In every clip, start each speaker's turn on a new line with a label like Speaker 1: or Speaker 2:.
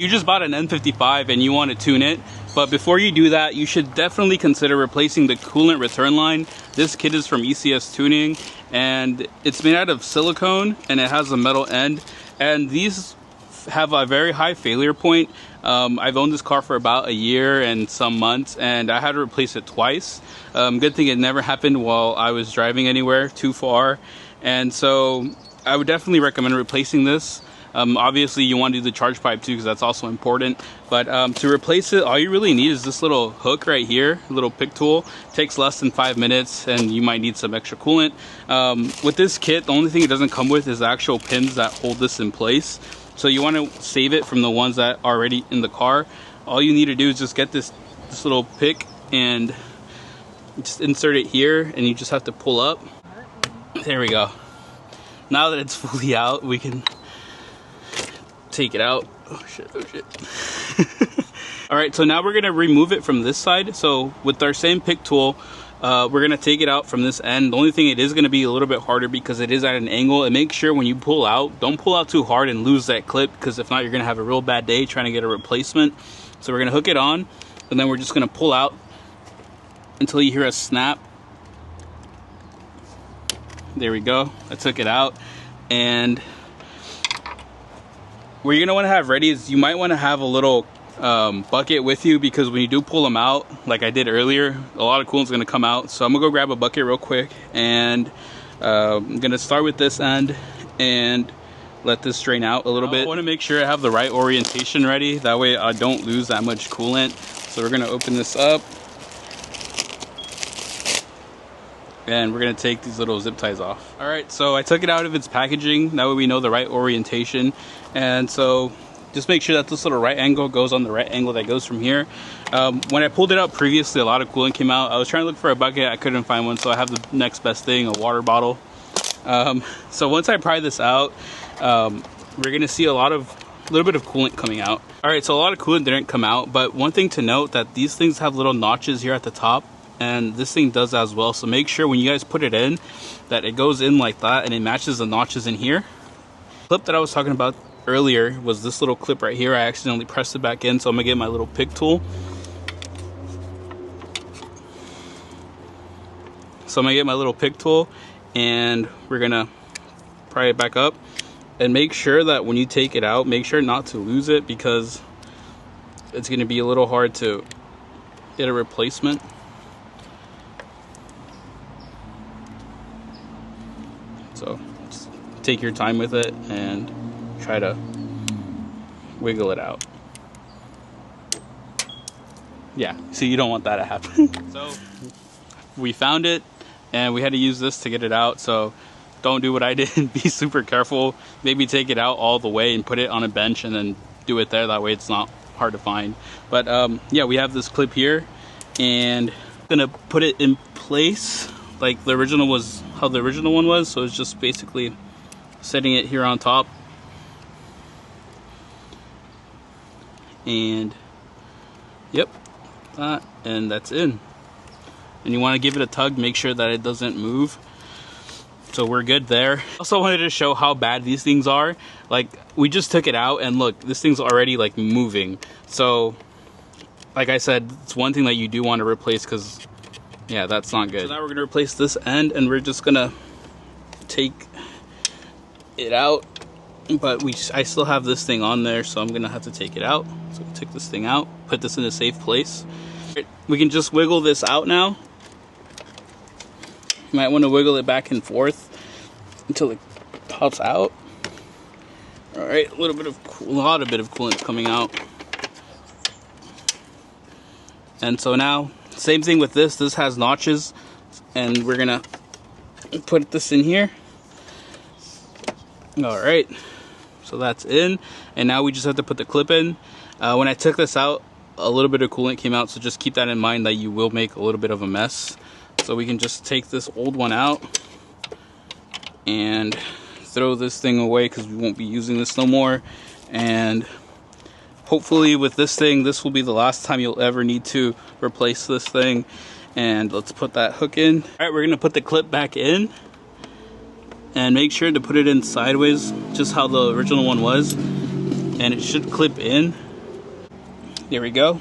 Speaker 1: You just bought an N55 and you want to tune it, but before you do that, you should definitely consider replacing the coolant return line. This kit is from ECS Tuning, and it's made out of silicone, and it has a metal end, and these have a very high failure point. I've owned this car for about a year and some months, and I had to replace it twice. Good thing it never happened while I was driving anywhere too far, and so I would definitely recommend replacing this. Obviously you want to do the charge pipe too, because that's also important, but to replace it, all you really need is this little hook right here, little pick tool. Takes less than 5 minutes, and you might need some extra coolant. With this kit, the only thing it doesn't come with is the actual pins that hold this in place, so you want to save it from the ones that are already in the car. All you need to do is just get this little pick and just insert it here, and you just have to pull up. There we go. Now that it's fully out, we can take it out. Oh shit, oh shit. All right, so now we're gonna remove it from this side. So with our same pick tool, we're gonna take it out from this end. The only thing, it is gonna be a little bit harder because it is at an angle, and make sure when you pull out, don't pull out too hard and lose that clip, because if not, you're gonna have a real bad day trying to get a replacement. So we're gonna hook it on, and then we're just gonna pull out until you hear a snap. There we go, I took it out. And what you're gonna want to have ready is you might want to have a little bucket with you, because when you do pull them out, like I did earlier, a lot of coolant's gonna come out. So I'm gonna go grab a bucket real quick, and I'm gonna start with this end and let this drain out a little bit. I want to make sure I have the right orientation ready, that way I don't lose that much coolant. So we're gonna open this up, and we're gonna take these little zip ties off. All right, so I took it out of its packaging, that way we know the right orientation. And so just make sure that this little right angle goes on the right angle that goes from here. When I pulled it out previously, a lot of coolant came out. I was trying to look for a bucket, I couldn't find one, so I have the next best thing, a water bottle. So once I pry this out, we're gonna see a little bit of coolant coming out. All right, so a lot of coolant didn't come out, but one thing to note, that these things have little notches here at the top, and this thing does as well. So make sure when you guys put it in, that it goes in like that and it matches the notches in here. The clip that I was talking about earlier was this little clip right here. I accidentally pressed it back in, so I'm gonna get my little pick tool. And we're gonna pry it back up, and make sure that when you take it out, make sure not to lose it, because it's gonna be a little hard to get a replacement. So just take your time with it and try to wiggle it out. Yeah, so you don't want that to happen. So we found it, and we had to use this to get it out. So don't do what I did. Be super careful. Maybe take it out all the way and put it on a bench and then do it there. That way it's not hard to find. But yeah, we have this clip here, and I'm gonna put it in place like the original was, how the original one was. So it's just basically setting it here on top, and yep, that, and that's in. And you want to give it a tug, make sure that it doesn't move. So we're good there. Also wanted to show how bad these things are. Like, we just took it out, and look, this thing's already like moving. So like I said, it's one thing that you do want to replace, because yeah, that's not good. So now we're gonna replace this end, and we're just gonna take it out, but I still have this thing on there, so I'm gonna have to take it out. So we'll take this thing out, put this in a safe place. We can just wiggle this out now. You might want to wiggle it back and forth until it pops out. All right, a lot of coolant coming out. And so now, same thing with this. This has notches, and we're gonna put this in here. All right, so that's in, and now we just have to put the clip in. When I took this out, a little bit of coolant came out, so just keep that in mind, that you will make a little bit of a mess. So we can just take this old one out and throw this thing away, because we won't be using this no more. And hopefully with this thing, this will be the last time you'll ever need to replace this thing. And let's put that hook in. All right, we're gonna put the clip back in, and make sure to put it in sideways, just how the original one was, and it should clip in. There we go.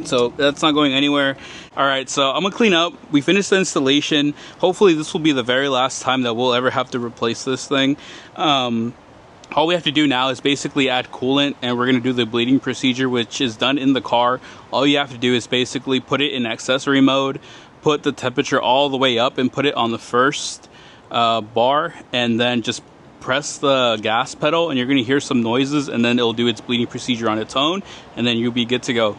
Speaker 1: So that's not going anywhere. All right, so I'm gonna clean up. We finished the installation. Hopefully this will be the very last time that we'll ever have to replace this thing. All we have to do now is basically add coolant, and we're gonna do the bleeding procedure, which is done in the car. All you have to do is basically put it in accessory mode, put the temperature all the way up, and put it on the first bar, and then just press the gas pedal, and you're gonna hear some noises, and then it'll do its bleeding procedure on its own, and then you'll be good to go.